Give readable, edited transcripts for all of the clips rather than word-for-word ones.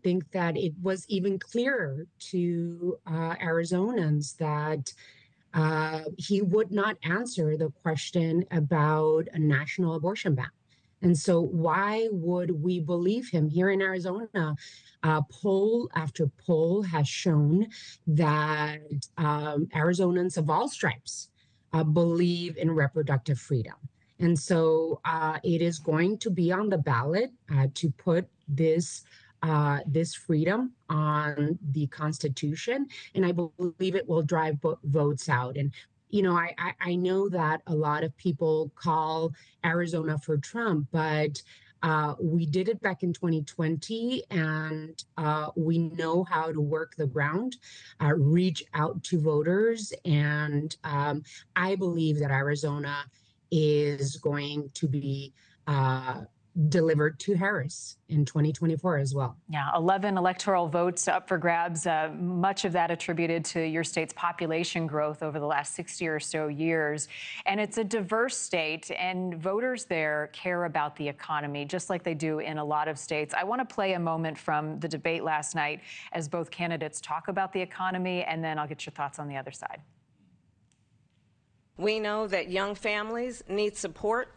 think that it was even clearer to Arizonans that he would not answer the question about a national abortion ban. And so why would we believe him? Here in Arizona, poll after poll has shown that Arizonans of all stripes believe in reproductive freedom. And so it is going to be on the ballot to put this freedom on the Constitution, and I believe it will drive votes out. And I know that a lot of people call Arizona for Trump, but we did it back in 2020, and we know how to work the ground, reach out to voters, and I believe that Arizona is going to be delivered to Harris in 2024 as well. Yeah, 11 electoral votes up for grabs, much of that attributed to your state's population growth over the last 60 or so years. And it's a diverse state, and voters there care about the economy, just like they do in a lot of states. I want to play a moment from the debate last night as both candidates talk about the economy, and then I'll get your thoughts on the other side. We know that young families need support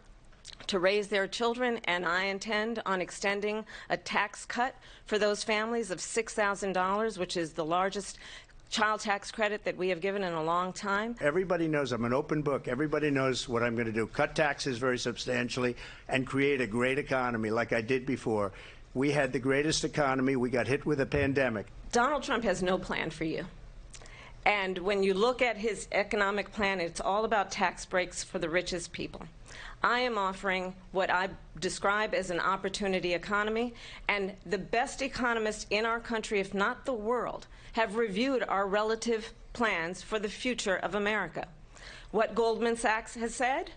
to raise their children, and I intend on extending a tax cut for those families of $6,000, which is the largest child tax credit that we have given in a long time. Everybody knows I'm an open book. Everybody knows what I'm going to do. Cut taxes very substantially and create a great economy like I did before. We had the greatest economy. We got hit with a pandemic. Donald Trump has no plan for you. And when you look at his economic plan, it's all about tax breaks for the richest people. I am offering what I describe as an opportunity economy, and the best economists in our country, if not the world, have reviewed our relative plans for the future of America. What Goldman Sachs has said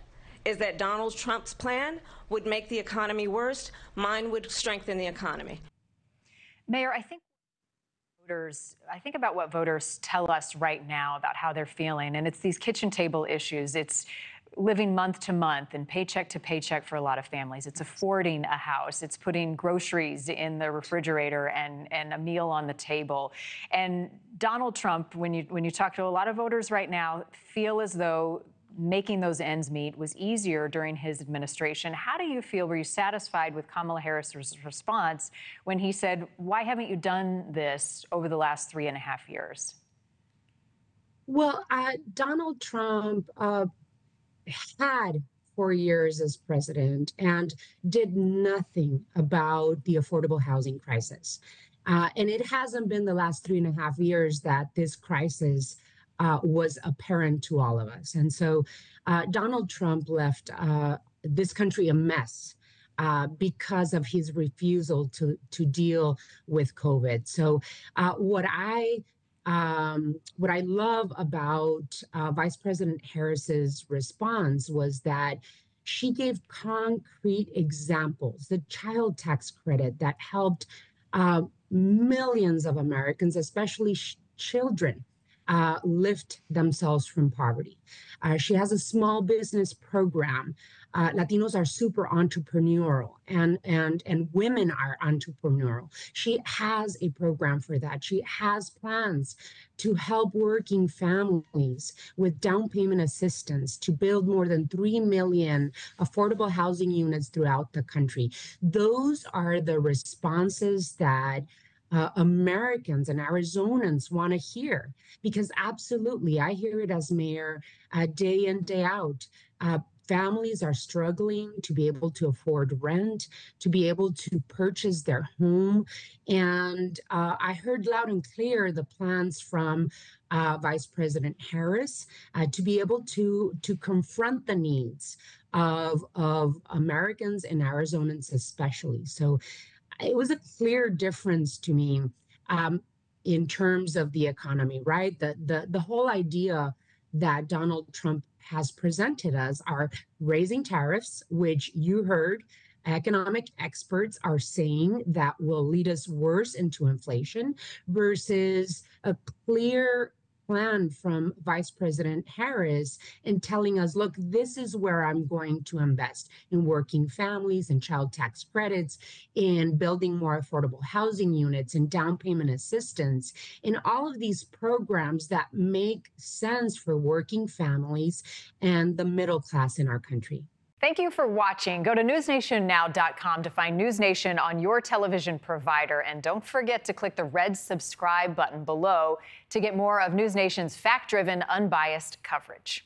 is that Donald Trump's plan would make the economy worse. Mine would strengthen the economy. Mayor, I think about what voters tell us right now about how they're feeling, and it's these kitchen table issues. It's living month to month and paycheck to paycheck for a lot of families. It's affording a house. It's putting groceries in the refrigerator and a meal on the table. And Donald Trump, when you talk to a lot of voters right now, feel as though making those ends meet was easier during his administration. How do you feel? Were you satisfied with Kamala Harris's response when he said, why haven't you done this over the last 3.5 years? Well, Donald Trump had 4 years as president and did nothing about the affordable housing crisis. And it hasn't been the last 3.5 years that this crisis was apparent to all of us. And so Donald Trump left this country a mess because of his refusal to deal with COVID. So what I love about Vice President Harris's response was that she gave concrete examples, the child tax credit that helped millions of Americans, especially children, lift themselves from poverty. She has a small business program. Latinos are super entrepreneurial, and women are entrepreneurial. She has a program for that. She has plans to help working families with down payment assistance to build more than 3 million affordable housing units throughout the country. Those are the responses that Americans and Arizonans want to hear, because absolutely, I hear it as mayor day in, day out. Families are struggling to be able to afford rent, to be able to purchase their home. And I heard loud and clear the plans from Vice President Harris to be able to confront the needs of Americans and Arizonans especially. So it was a clear difference to me in terms of the economy, right? The whole idea that Donald Trump has presented us are raising tariffs, which you heard economic experts are saying that will lead us worse into inflation, versus a clear plan from Vice President Harris and telling us, look, this is where I'm going to invest in working families and child tax credits, in building more affordable housing units and down payment assistance, in all of these programs that make sense for working families and the middle class in our country. Thank you for watching. Go to newsnationnow.com to find NewsNation on your television provider. And don't forget to click the red subscribe button below to get more of NewsNation's fact-driven, unbiased coverage.